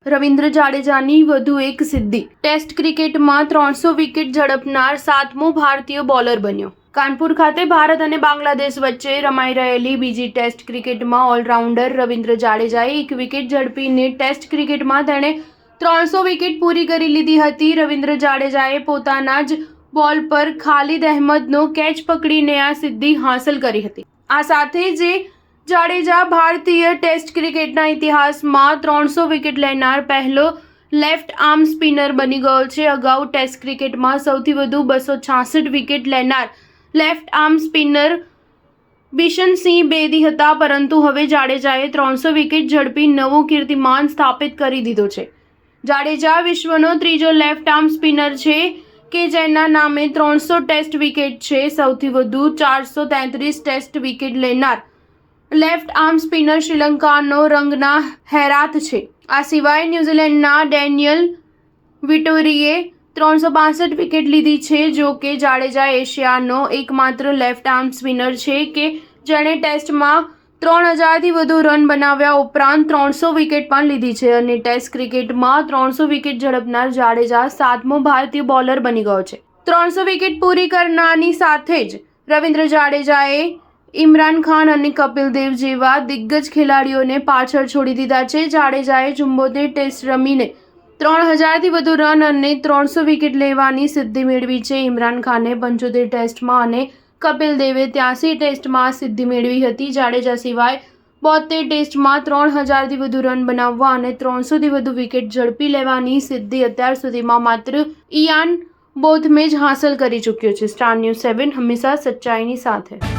રવિન્દ્ર જાડેજાની વધુ એક સિદ્ધિ। ટેસ્ટ ક્રિકેટમાં 300 વિકેટ ઝડપનાર 7મો ભારતીય બોલર બન્યો। કાનપુર ખાતે ભારત અને બાંગ્લાદેશ વચ્ચે રમાઈ રહેલી બીજી ટેસ્ટ ક્રિકેટમાં ઓલરાઉન્ડર રવિન્દ્ર જાડેજાએ એક વિકેટ ઝડપીને ટેસ્ટ ક્રિકેટમાં તેણે 300 વિકેટ પૂરી કરી લીધી હતી। રવિન્દ્ર જાડેજાએ પોતાના જ બોલ પર ખાલિદ અહેમદનો કેચ પકડીને આ સિદ્ધિ હાંસલ કરી હતી। આ સાથે જ જાડેજા ભારતીય ટેસ્ટ ક્રિકેટના ઇતિહાસમાં 300 વિકેટ લેનાર પહેલો લેફ્ટ આર્મ સ્પિનર બની ગયો છે। અગાઉ ટેસ્ટ ક્રિકેટમાં સૌથી વધુ 266 વિકેટ લેનાર લેફ્ટ આર્મ સ્પિનર બિશનસિંહ બેદી હતા, પરંતુ હવે જાડેજાએ 300 વિકેટ ઝડપી નવો કીર્તિમાન સ્થાપિત કરી દીધો છે। જાડેજા વિશ્વનો ત્રીજો લેફ્ટ આર્મ સ્પિનર છે કે જેના નામે 300 ટેસ્ટ વિકેટ છે। સૌથી વધુ 433 ટેસ્ટ વિકેટ લેનાર લેફ્ટ આર્મ સ્પિનર શ્રીલંકાનો રંગના હેરાથ છે। આ સિવાય ન્યૂઝીલેન્ડના ડેનિયલ વિટોરીએ 362 વિકેટ લીધી છે। જો કે જાડેજા એશિયાનો એકમાત્ર લેફ્ટ આર્મ સ્પિનર છે કે જેણે ટેસ્ટમાં 3000થી વધુ રન બનાવ્યા ઉપરાંત 300 વિકેટ પણ લીધી છે અને ટેસ્ટ ક્રિકેટમાં 300 વિકેટ ઝડપનાર જાડેજા 7મો ભારતીય બોલર બની ગયો છે। 300 વિકેટ પૂરી કરનારની સાથે જ રવિન્દ્ર જાડેજાએ ઇમરાન ખાન અને કપિલ દેવ જેવા દિગ્ગજ ખેલાડીઓને પાછળ છોડી દીધા છે। જાડેજાએ 74 ટેસ્ટ રમીને 3000થી વધુ રન અને 300 વિકેટ લેવાની સિદ્ધિ મેળવી છે। ઇમરાન ખાને 75 ટેસ્ટમાં અને કપિલ દેવે 83 ટેસ્ટમાં સિદ્ધિ મેળવી હતી। જાડેજા સિવાય 72 ટેસ્ટમાં 3000થી વધુ રન બનાવવા અને 300થી વધુ વિકેટ ઝડપી લેવાની સિદ્ધિ અત્યાર સુધીમાં માત્ર ઇયાન બોથમે જ હાંસલ કરી ચૂક્યો છે। સ્ટાર ન્યૂઝ 7 હંમેશા સચ્ચાઈની સાથે।